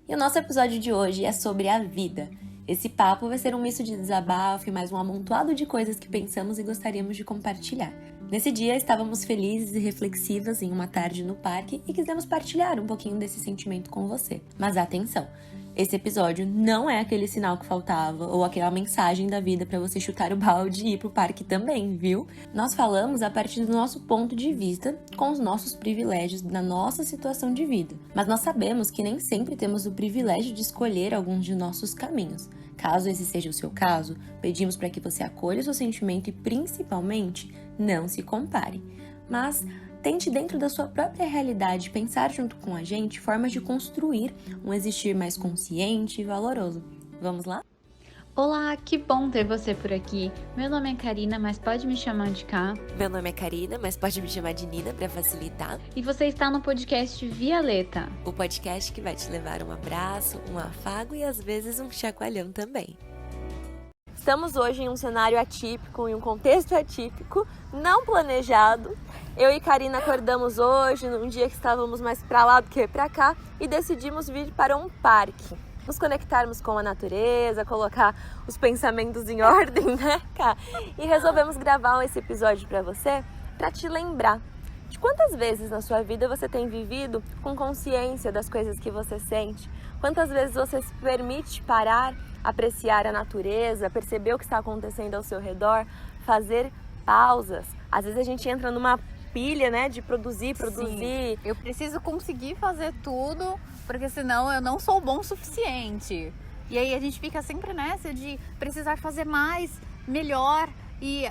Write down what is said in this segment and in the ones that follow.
E o nosso episódio de hoje é sobre a vida. Esse papo vai ser um misto de desabafo e mais um amontoado de coisas que pensamos e gostaríamos de compartilhar. Nesse dia, estávamos felizes e reflexivas em uma tarde no parque e quisemos partilhar um pouquinho desse sentimento com você. Mas atenção! Esse episódio não é aquele sinal que faltava ou aquela mensagem da vida para você chutar o balde e ir pro parque também, viu? Nós falamos a partir do nosso ponto de vista, com os nossos privilégios da nossa situação de vida. Mas nós sabemos que nem sempre temos o privilégio de escolher alguns de nossos caminhos. Caso esse seja o seu caso, pedimos para que você acolha o seu sentimento e, principalmente, não se compare. Mas tente, dentro da sua própria realidade, pensar junto com a gente formas de construir um existir mais consciente e valoroso. Vamos lá? Olá, que bom ter você por aqui. Meu nome é Karina, mas pode me chamar de Ká. Meu nome é Karina, mas pode me chamar de Nina para facilitar. E você está no podcast Violeta, o podcast que vai te levar um abraço, um afago e às vezes um chacoalhão também. Estamos hoje em um cenário atípico, em um contexto atípico, não planejado. Eu e Karina acordamos hoje, num dia que estávamos mais para lá do que para cá, e decidimos vir para um parque. Nos conectarmos com a natureza, colocar os pensamentos em ordem, né, Ká? E resolvemos gravar esse episódio para você, para te lembrar de quantas vezes na sua vida você tem vivido com consciência das coisas que você sente, quantas vezes você se permite parar, apreciar a natureza, perceber o que está acontecendo ao seu redor, fazer pausas. Às vezes a gente entra numa pilha, né, de produzir. Sim, eu preciso conseguir fazer tudo, porque senão eu não sou bom o suficiente. E aí a gente fica sempre nessa de precisar fazer mais, melhor, e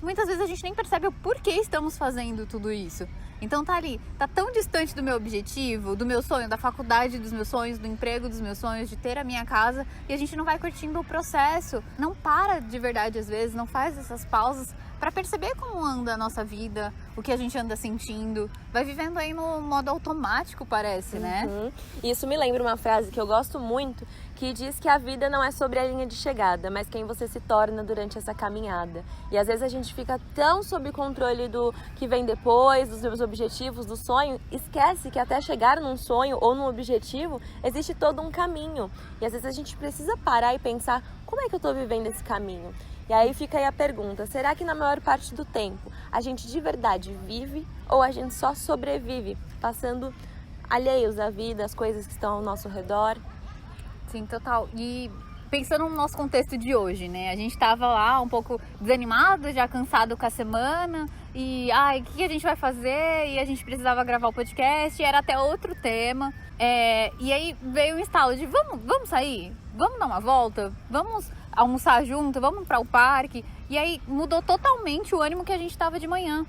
muitas vezes a gente nem percebe o porquê estamos fazendo tudo isso. Então tá ali, tá tão distante do meu objetivo, do meu sonho, da faculdade dos meus sonhos, do emprego dos meus sonhos, de ter a minha casa, e a gente não vai curtindo o processo, não para de verdade às vezes, não faz essas pausas para perceber como anda a nossa vida, o que a gente anda sentindo, vai vivendo aí no modo automático, parece, né? Isso me lembra uma frase que eu gosto muito, que diz que a vida não é sobre a linha de chegada, mas quem você se torna durante essa caminhada. E às vezes a gente fica tão sob controle do que vem depois, dos seus objetivos, do sonho, esquece que até chegar num sonho ou num objetivo, existe todo um caminho. E às vezes a gente precisa parar e pensar, como é que eu estou vivendo esse caminho? E aí fica aí a pergunta, será que na maior parte do tempo a gente de verdade vive ou a gente só sobrevive, passando alheios à vida, às coisas que estão ao nosso redor? Sim, total. E pensando no nosso contexto de hoje, né? A gente tava lá um pouco desanimado, já cansado com a semana e, o que a gente vai fazer? E a gente precisava gravar o podcast e era até outro tema. E aí veio um estalo de, vamos sair? Vamos dar uma volta? Vamos almoçar junto? Vamos para o parque? E aí mudou totalmente o ânimo que a gente tava de manhã.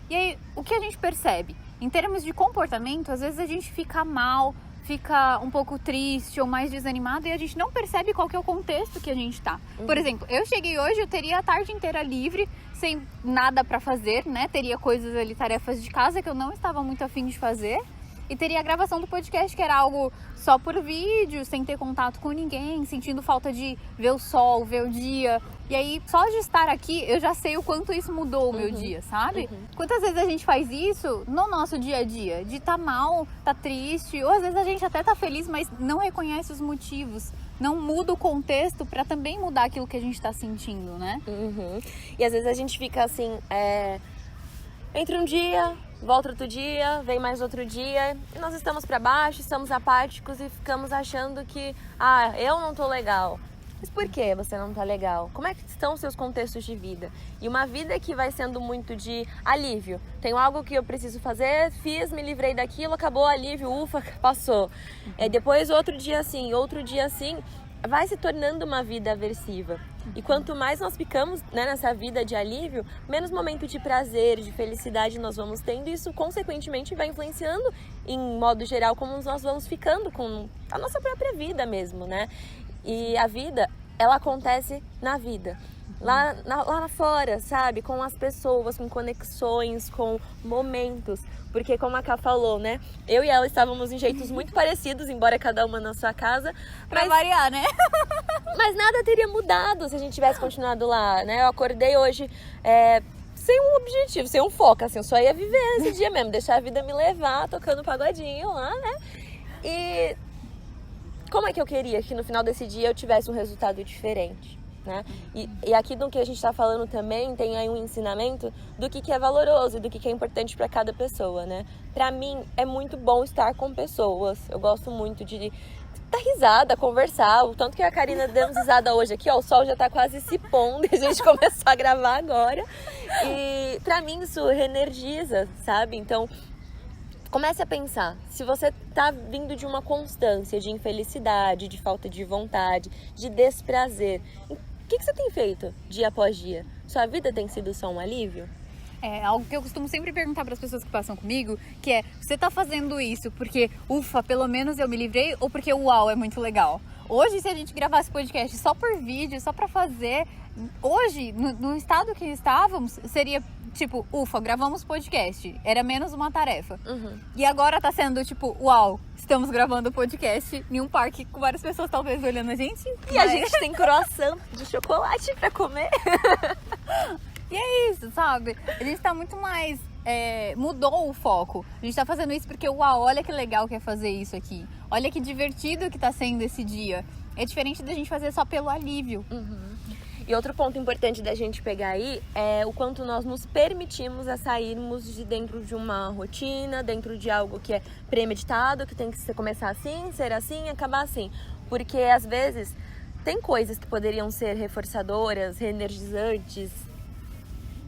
E aí, o que a gente percebe? Em termos de comportamento, às vezes a gente fica mal, fica um pouco triste ou mais desanimado e a gente não percebe qual que é o contexto que a gente tá. Por exemplo, eu cheguei hoje, eu teria a tarde inteira livre, sem nada pra fazer, né? Teria coisas ali, tarefas de casa que eu não estava muito afim de fazer. E teria a gravação do podcast, que era algo só por vídeo, sem ter contato com ninguém, sentindo falta de ver o sol, ver o dia. E aí, só de estar aqui, eu já sei o quanto isso mudou o meu dia, sabe? Quantas vezes a gente faz isso no nosso dia a dia? De tá mal, tá triste, ou às vezes a gente até tá feliz, mas não reconhece os motivos. Não muda o contexto para também mudar aquilo que a gente tá sentindo, né? E às vezes a gente fica assim, entre um dia, volta outro dia, vem mais outro dia, e nós estamos para baixo, estamos apáticos e ficamos achando que, eu não tô legal. Mas por que você não tá legal? Como é que estão os seus contextos de vida? E uma vida que vai sendo muito de alívio. Tenho algo que eu preciso fazer, fiz, me livrei daquilo, acabou o alívio, ufa, passou. Depois outro dia assim, vai se tornando uma vida aversiva. E quanto mais nós ficamos, né, nessa vida de alívio, menos momento de prazer, de felicidade nós vamos tendo. E isso, consequentemente, vai influenciando, em modo geral, como nós vamos ficando com a nossa própria vida mesmo, né? E a vida, ela acontece na vida. Lá fora, sabe? Com as pessoas, com conexões, com momentos. Porque como a Ká falou, né? Eu e ela estávamos em jeitos muito parecidos, embora cada uma na sua casa. Pra variar, né? Mas nada teria mudado se a gente tivesse continuado lá, né? Eu acordei hoje sem um objetivo, sem um foco, assim. Eu só ia viver esse dia mesmo, deixar a vida me levar, tocando pagodinho lá, né? E como é que eu queria que no final desse dia eu tivesse um resultado diferente, né? E aqui no que a gente está falando também tem aí um ensinamento do que é valoroso e do que é importante para cada pessoa, né? Para mim é muito bom estar com pessoas. Eu gosto muito de dar risada, conversar. O tanto que a Karina deu risada hoje aqui, ó, o sol já tá quase se pondo e a gente começou a gravar agora. E para mim isso reenergiza, sabe? Então, comece a pensar, se você tá vindo de uma constância de infelicidade, de falta de vontade, de desprazer, o que você tem feito dia após dia? Sua vida tem sido só um alívio? É algo que eu costumo sempre perguntar para as pessoas que passam comigo, que é, você tá fazendo isso porque, ufa, pelo menos eu me livrei, ou porque, uau, é muito legal? Hoje, se a gente gravasse podcast só por vídeo, só para fazer, hoje, no estado que estávamos, seria tipo, ufa, gravamos podcast, era menos uma tarefa. E agora tá sendo tipo, uau, estamos gravando podcast em um parque com várias pessoas talvez olhando a gente. E a gente tem croissant de chocolate pra comer. E é isso, sabe? A gente tá muito mais... mudou o foco. A gente tá fazendo isso porque, uau, olha que legal que é fazer isso aqui. Olha que divertido que tá sendo esse dia. É diferente da gente fazer só pelo alívio. E outro ponto importante da gente pegar aí é o quanto nós nos permitimos a sairmos de dentro de uma rotina, dentro de algo que é premeditado, que tem que começar assim, ser assim e acabar assim. Porque às vezes tem coisas que poderiam ser reforçadoras, reenergizantes,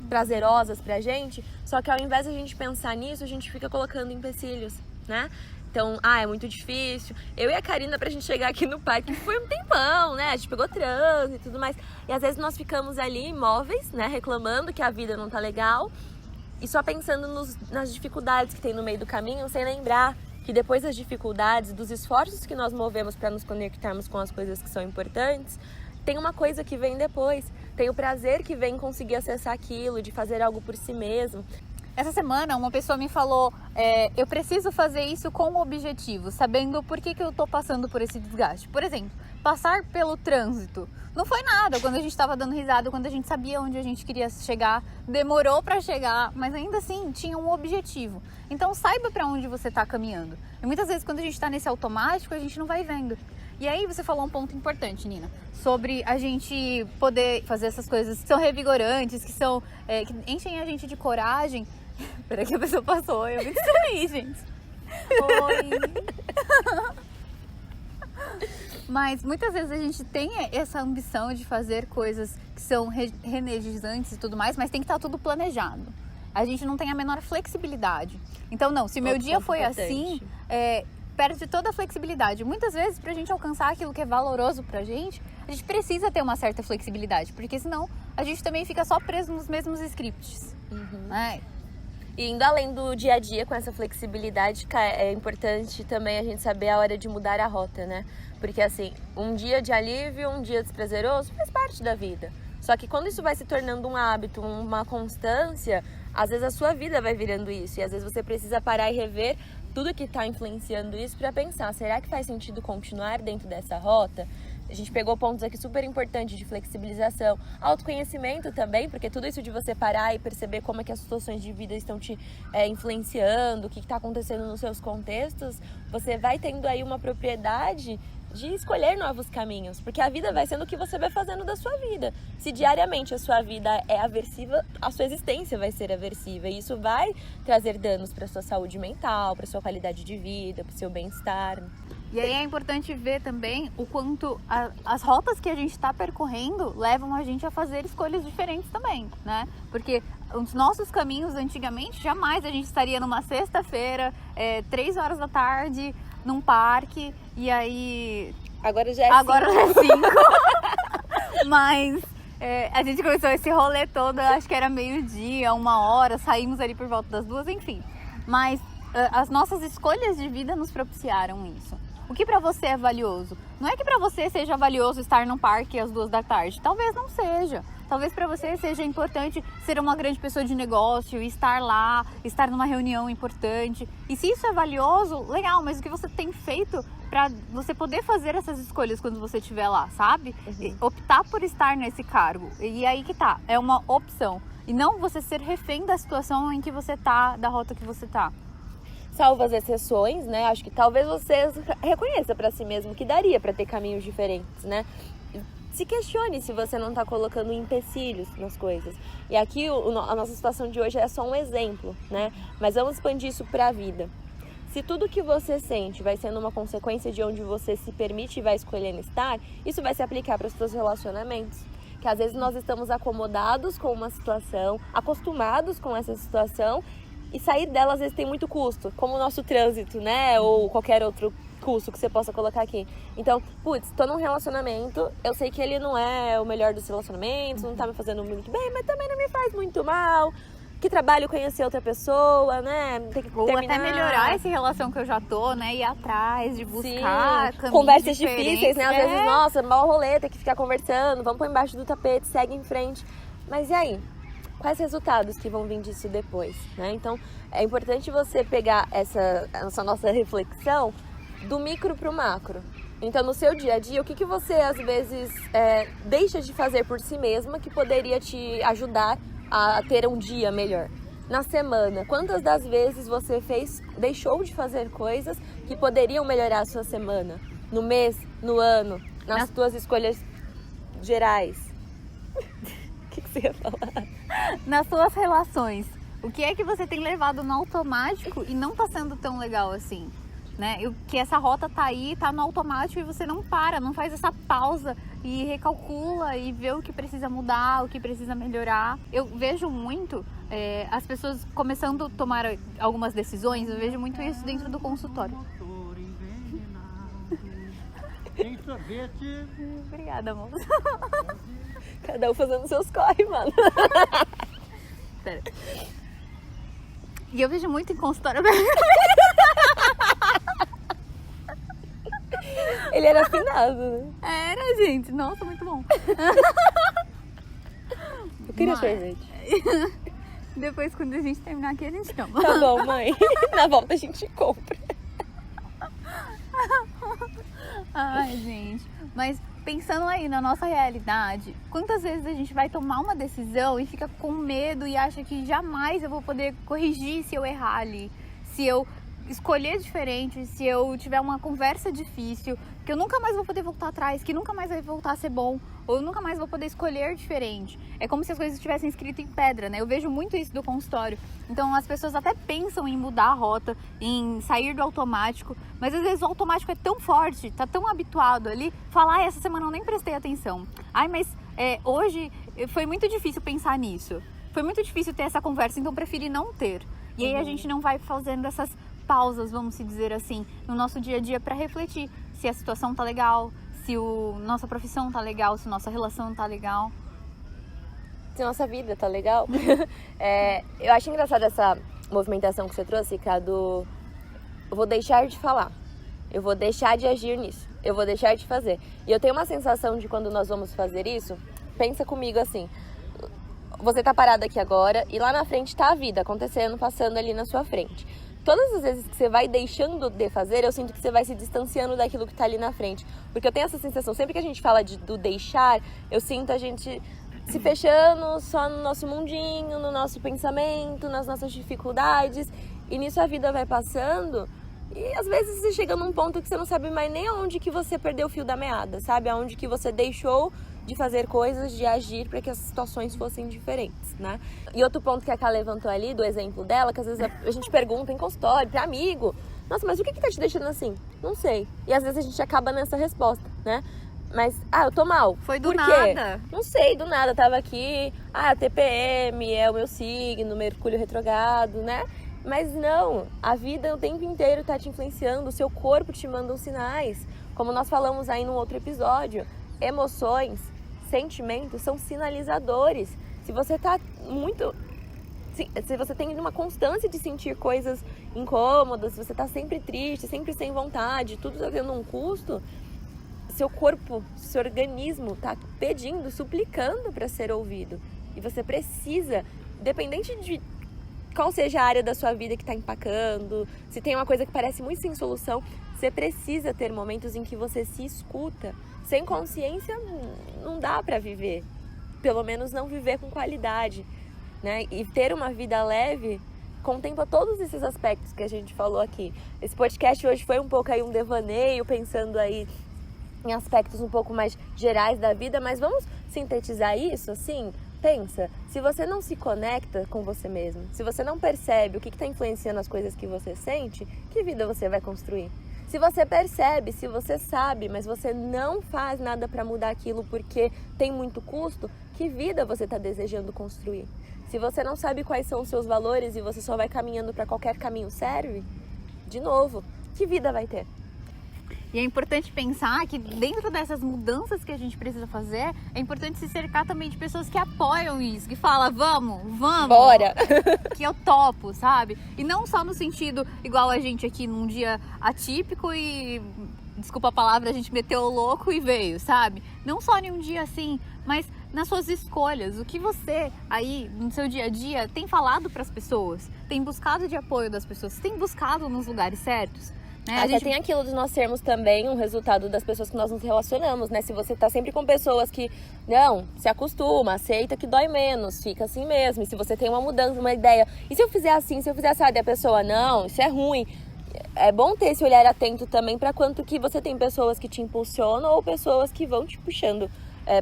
prazerosas pra gente, só que ao invés de a gente pensar nisso, a gente fica colocando empecilhos, né? Então, é muito difícil. Eu e a Karina, pra gente chegar aqui no parque, foi um tempão, né? A gente pegou trânsito e tudo mais. E às vezes nós ficamos ali imóveis, né? Reclamando que a vida não tá legal. E só pensando nas dificuldades que tem no meio do caminho, sem lembrar que depois das dificuldades, dos esforços que nós movemos para nos conectarmos com as coisas que são importantes, tem uma coisa que vem depois. Tem o prazer que vem em conseguir acessar aquilo, de fazer algo por si mesmo. Essa semana uma pessoa me falou, eu preciso fazer isso com um objetivo, sabendo por que eu tô passando por esse desgaste. Por exemplo, passar pelo trânsito. Não foi nada quando a gente estava dando risada, quando a gente sabia onde a gente queria chegar, demorou para chegar, mas ainda assim tinha um objetivo. Então saiba para onde você está caminhando. E muitas vezes quando a gente está nesse automático, a gente não vai vendo. E aí você falou um ponto importante, Nina, sobre a gente poder fazer essas coisas que são revigorantes, que são que enchem a gente de coragem. Peraí que a pessoa passou, eu me distraí, gente. Oi! Mas muitas vezes a gente tem essa ambição de fazer coisas que são reenergizantes e tudo mais, mas tem que estar tudo planejado. A gente não tem a menor flexibilidade. Então, não, se meu dia foi assim, perde toda a flexibilidade. Muitas vezes, pra gente alcançar aquilo que é valoroso pra gente, a gente precisa ter uma certa flexibilidade, porque senão a gente também fica só preso nos mesmos scripts. Né? E indo além do dia a dia com essa flexibilidade, é importante também a gente saber a hora de mudar a rota, né? Porque assim, um dia de alívio, um dia desprazeroso faz parte da vida. Só que quando isso vai se tornando um hábito, uma constância, às vezes a sua vida vai virando isso. E às vezes você precisa parar e rever tudo que está influenciando isso para pensar, será que faz sentido continuar dentro dessa rota? A gente pegou pontos aqui super importantes de flexibilização, autoconhecimento também, porque tudo isso de você parar e perceber como é que as situações de vida estão te influenciando, o que está acontecendo nos seus contextos, você vai tendo aí uma propriedade de escolher novos caminhos, porque a vida vai sendo o que você vai fazendo da sua vida. Se diariamente a sua vida é aversiva, a sua existência vai ser aversiva e isso vai trazer danos para sua saúde mental, para sua qualidade de vida, para o seu bem-estar. E aí é importante ver também o quanto as rotas que a gente está percorrendo levam a gente a fazer escolhas diferentes também, né? Porque os nossos caminhos antigamente, jamais a gente estaria numa sexta-feira, 3 horas da tarde, num parque, e aí... Agora já é 5. Mas a gente começou esse rolê todo, acho que era 12:00, 1h, saímos ali por volta das 2, enfim. Mas as nossas escolhas de vida nos propiciaram isso. O que pra você é valioso? Não é que pra você seja valioso estar num parque às 2 da tarde. Talvez não seja. Talvez pra você seja importante ser uma grande pessoa de negócio, estar lá, estar numa reunião importante. E se isso é valioso, legal, mas o que você tem feito pra você poder fazer essas escolhas quando você estiver lá, sabe? Optar por estar nesse cargo. E aí que tá, é uma opção. E não você ser refém da situação em que você tá, da rota que você tá. salvo as exceções, né? Acho que talvez você reconheça pra si mesmo que daria pra ter caminhos diferentes, né? Se questione se você não tá colocando empecilhos nas coisas. E aqui a nossa situação de hoje é só um exemplo, né? Mas vamos expandir isso pra vida. Se tudo que você sente vai sendo uma consequência de onde você se permite e vai escolhendo estar, isso vai se aplicar para os seus relacionamentos. Que às vezes nós estamos acomodados com uma situação, acostumados com essa situação, e sair dela às vezes tem muito custo, como o nosso trânsito, né? Ou qualquer outro custo que você possa colocar aqui. Então, tô num relacionamento, eu sei que ele não é o melhor dos relacionamentos, não tá me fazendo muito bem, mas também não me faz muito mal. Que trabalho conhecer outra pessoa, né? Tem que Ou terminar. até melhorar essa relação que eu já tô, né? Ir atrás de buscar caminhos conversas diferentes. difíceis, né? Às vezes, nossa, mal rolê, tem que ficar conversando, vamos pôr embaixo do tapete, segue em frente. Mas e aí? Quais resultados que vão vir disso depois, né? Então, é importante você pegar essa nossa reflexão do micro pro macro. Então, no seu dia a dia, o que você, às vezes, deixa de fazer por si mesma que poderia te ajudar a ter um dia melhor? Na semana, quantas das vezes você deixou de fazer coisas que poderiam melhorar a sua semana? No mês, no ano, nas suas escolhas gerais? O que você ia falar? Nas suas relações, o que é que você tem levado no automático e não tá sendo tão legal assim? Né? Que essa rota tá aí, tá no automático e você não para, não faz essa pausa e recalcula e vê o que precisa mudar, o que precisa melhorar. Eu vejo muito as pessoas começando a tomar algumas decisões, eu vejo muito isso dentro do consultório. Tem sorvete. Obrigada, amor. Cada um fazendo seus corre, mano. Pera. E eu vejo muito em consultório. Ele era afinado, né? Era, gente. Nossa, muito bom. Eu queria Mas- sorvete. Depois, quando a gente terminar aqui, a gente toma. Tá bom, mãe. Na volta a gente compra. Ai, gente. Mas pensando aí na nossa realidade, quantas vezes a gente vai tomar uma decisão e fica com medo e acha que jamais eu vou poder corrigir se eu errar ali, se eu escolher diferente, se eu tiver uma conversa difícil, que eu nunca mais vou poder voltar atrás, que nunca mais vai voltar a ser bom, ou eu nunca mais vou poder escolher diferente. É como se as coisas estivessem escritas em pedra, né? Eu vejo muito isso do consultório. Então as pessoas até pensam em mudar a rota, em sair do automático, mas às vezes o automático é tão forte, tá tão habituado ali, falar, essa semana eu nem prestei atenção. Ai, mas hoje foi muito difícil pensar nisso. Foi muito difícil ter essa conversa, então preferi não ter. E aí a gente não vai fazendo essas pausas, vamos se dizer assim, no nosso dia a dia para refletir se a situação tá legal, se nossa profissão tá legal, se nossa relação tá legal. Se nossa vida tá legal. Eu acho engraçada essa movimentação que você trouxe, Cadu. Eu vou deixar de falar. Eu vou deixar de agir nisso. Eu vou deixar de fazer. E eu tenho uma sensação de quando nós vamos fazer isso, pensa comigo assim. Você tá parado aqui agora e lá na frente tá a vida acontecendo, passando ali na sua frente. Todas as vezes que você vai deixando de fazer, eu sinto que você vai se distanciando daquilo que tá ali na frente. Porque eu tenho essa sensação, sempre que a gente fala do deixar, eu sinto a gente se fechando só no nosso mundinho, no nosso pensamento, nas nossas dificuldades. E nisso a vida vai passando e às vezes você chega num ponto que você não sabe mais nem aonde que você perdeu o fio da meada, sabe? Aonde que você deixou de fazer coisas, de agir para que as situações fossem diferentes, né? E outro ponto que a Ká levantou ali, do exemplo dela, que às vezes a gente pergunta em consultório, para amigo, nossa, mas o que tá te deixando assim? Não sei. E às vezes a gente acaba nessa resposta, né? Mas, eu tô mal. Foi do Por quê? nada. Não sei, do nada, tava aqui, TPM, é o meu signo, Mercúrio retrogrado, né? Mas não, a vida o tempo inteiro tá te influenciando, o seu corpo te manda os sinais. Como nós falamos aí num outro episódio, emoções, sentimentos são sinalizadores. Se você tá se você tem uma constância de sentir coisas incômodas, se você tá sempre triste, sempre sem vontade, tudo tá tendo um custo, seu corpo, seu organismo tá pedindo, suplicando para ser ouvido. E você precisa, independente de qual seja a área da sua vida que está empacando, se tem uma coisa que parece muito sem solução, você precisa ter momentos em que você se escuta. Sem consciência não dá para viver, pelo menos não viver com qualidade, né? E ter uma vida leve contempla todos esses aspectos que a gente falou aqui. Esse podcast hoje foi um pouco aí um devaneio, pensando aí em aspectos um pouco mais gerais da vida, mas vamos sintetizar isso assim? Pensa, se você não se conecta com você mesmo, se você não percebe o que está influenciando as coisas que você sente, que vida você vai construir? Se você percebe, se você sabe, mas você não faz nada para mudar aquilo porque tem muito custo, que vida você está desejando construir? Se você não sabe quais são os seus valores e você só vai caminhando para qualquer caminho serve, de novo, que vida vai ter? E é importante pensar que dentro dessas mudanças que a gente precisa fazer, é importante se cercar também de pessoas que apoiam isso, que falam, vamos, bora! Que eu topo, sabe? E não só no sentido igual a gente aqui num dia atípico e, desculpa a palavra, a gente meteu o louco e veio, sabe? Não só em um dia assim, mas nas suas escolhas, o que você aí no seu dia a dia tem falado para as pessoas, tem buscado de apoio das pessoas, tem buscado nos lugares certos. Né? Até tem aquilo de nós sermos também um resultado das pessoas que nós nos relacionamos, né? Se você tá sempre com pessoas que, não, se acostuma, aceita que dói menos, fica assim mesmo. E se você tem uma mudança, uma ideia, e se eu fizer assim, se eu fizer assim, e a pessoa, não, isso é ruim. É bom ter esse olhar atento também para quanto que você tem pessoas que te impulsionam ou pessoas que vão te puxando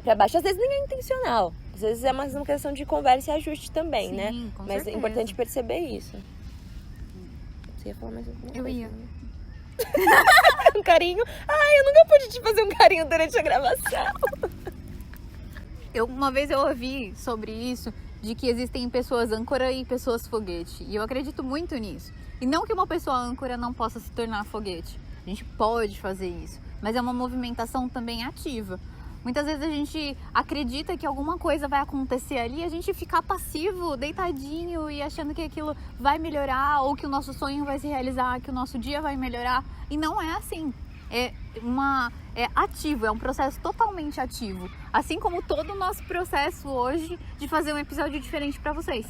para baixo. Às vezes nem é intencional, às vezes é mais uma questão de conversa e ajuste também, sim, né? Com Mas certeza. é importante perceber isso. Você ia falar mais alguma coisa? Eu ia. Né? Um carinho. Ai, eu nunca pude te fazer um carinho durante a gravação. Uma vez eu ouvi sobre isso, de que existem pessoas âncora e pessoas foguete. E eu acredito muito nisso. E não que uma pessoa âncora não possa se tornar foguete. A gente pode fazer isso. Mas é uma movimentação também ativa. Muitas vezes a gente acredita que alguma coisa vai acontecer ali e a gente fica passivo, deitadinho e achando que aquilo vai melhorar ou que o nosso sonho vai se realizar, que o nosso dia vai melhorar. E não é assim. É ativo, é um processo totalmente ativo. Assim como todo o nosso processo hoje de fazer um episódio diferente para vocês.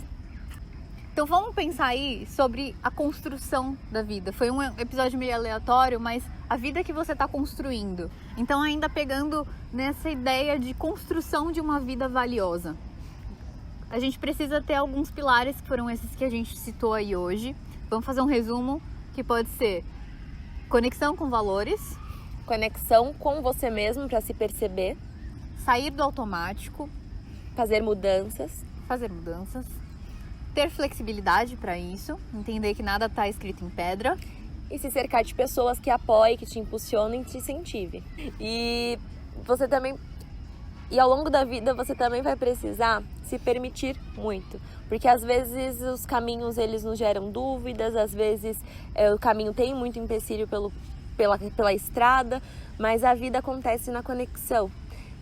Então vamos pensar aí sobre a construção da vida. Foi um episódio meio aleatório, mas a vida que você está construindo. Então ainda pegando nessa ideia de construção de uma vida valiosa. A gente precisa ter alguns pilares que foram esses que a gente citou aí hoje. Vamos fazer um resumo que pode ser conexão com valores, Conexão com você mesmo para se perceber, sair do automático, fazer mudanças, ter flexibilidade para isso, entender que nada está escrito em pedra. e se cercar de pessoas que apoiem, que te impulsionem e te incentivem. E você também, e ao longo da vida você também vai precisar se permitir muito, porque às vezes os caminhos eles nos geram dúvidas, às vezes o caminho tem muito empecilho pela estrada, mas a vida acontece na conexão.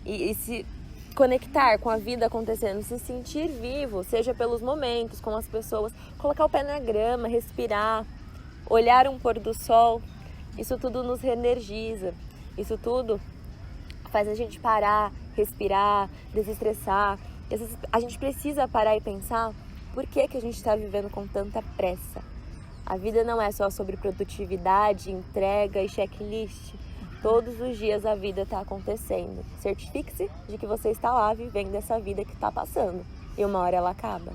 E se conectar com a vida acontecendo, se sentir vivo, seja pelos momentos, com as pessoas, colocar o pé na grama, respirar, olhar um pôr do sol, isso tudo nos reenergiza, isso tudo faz a gente parar, respirar, desestressar. A gente precisa parar e pensar por que a gente está vivendo com tanta pressa. A vida não é só sobre produtividade, entrega e checklist. Todos os dias a vida está acontecendo. Certifique-se de que você está lá vivendo essa vida que está passando. E uma hora ela acaba.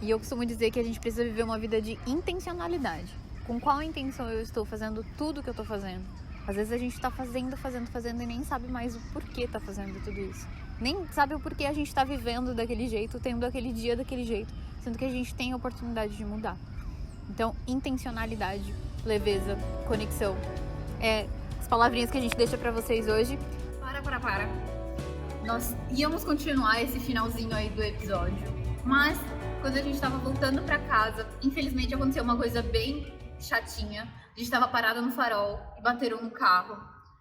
E eu costumo dizer que a gente precisa viver uma vida de intencionalidade. Com qual intenção eu estou fazendo tudo que eu estou fazendo? Às vezes a gente está fazendo e nem sabe mais o porquê está fazendo tudo isso. Nem sabe o porquê a gente está vivendo daquele jeito, tendo aquele dia daquele jeito, sendo que a gente tem a oportunidade de mudar. Então, intencionalidade, leveza, conexão. As palavrinhas que a gente deixa pra vocês hoje. Para. Nós íamos continuar esse finalzinho aí do episódio, mas quando a gente tava voltando pra casa, infelizmente aconteceu uma coisa bem chatinha. A gente tava parada no farol e bateram no carro.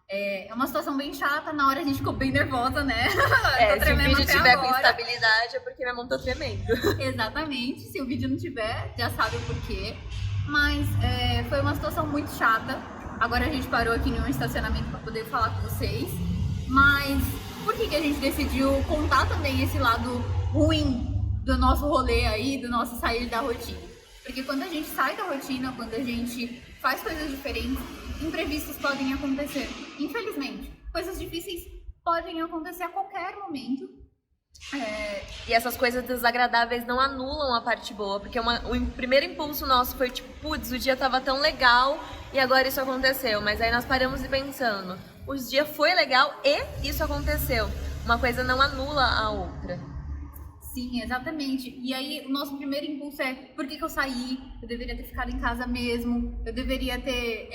É uma situação bem chata, na hora a gente ficou bem nervosa, né? Se o vídeo tiver com instabilidade é porque minha mão tá tremendo. Exatamente, se o vídeo não tiver, já sabe o porquê. Mas foi uma situação muito chata. Agora a gente parou aqui em um estacionamento para poder falar com vocês. Mas por que a gente decidiu contar também esse lado ruim do nosso rolê aí, do nosso sair da rotina? Porque quando a gente sai da rotina, quando a gente faz coisas diferentes, imprevistos podem acontecer. Infelizmente, coisas difíceis podem acontecer a qualquer momento. E essas coisas desagradáveis não anulam a parte boa, porque o primeiro impulso nosso foi tipo, putz, o dia tava tão legal e agora isso aconteceu. Mas aí nós paramos e pensando, o dia foi legal e isso aconteceu. Uma coisa não anula a outra. Sim, exatamente. E aí o nosso primeiro impulso é, por que eu saí? Eu deveria ter ficado em casa mesmo, eu deveria ter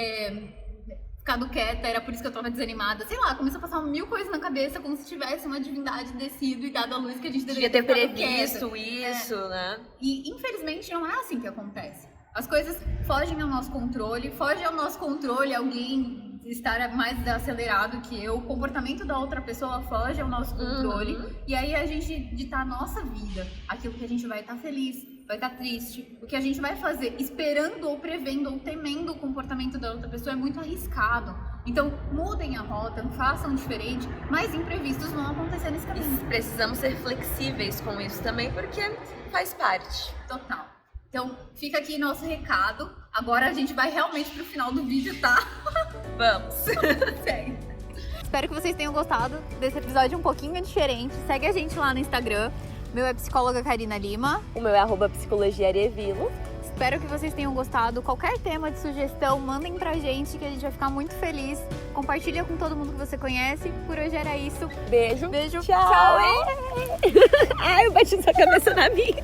ficado quieta, era por isso que eu tava desanimada. Sei lá, começou a passar mil coisas na cabeça, como se tivesse uma divindade descido e dado a luz que a gente deveria ter ficado previsto quieta. isso, né? E infelizmente não é assim que acontece. As coisas fogem ao nosso controle, foge ao nosso controle alguém estar mais acelerado que eu, o comportamento da outra pessoa foge ao nosso controle, e aí a gente ditar a nossa vida, aquilo que a gente vai estar feliz, vai estar triste, o que a gente vai fazer esperando ou prevendo ou temendo o comportamento da outra pessoa é muito arriscado. Então mudem a rota, façam diferente, mas imprevistos vão acontecer nesse caminho. Precisamos ser flexíveis com isso também, porque faz parte. Total. Então fica aqui nosso recado. Agora a gente vai realmente pro final do vídeo, tá? Vamos! Segue. Espero que vocês tenham gostado desse episódio um pouquinho diferente. Segue a gente lá no Instagram. Meu é psicóloga Karina Lima. O meu é @psicologiaarevilo. Espero que vocês tenham gostado. Qualquer tema de sugestão, mandem pra gente que a gente vai ficar muito feliz. Compartilha com todo mundo que você conhece. Por hoje era isso. Beijo. Beijo. Tchau. Ai, eu bati sua cabeça na minha.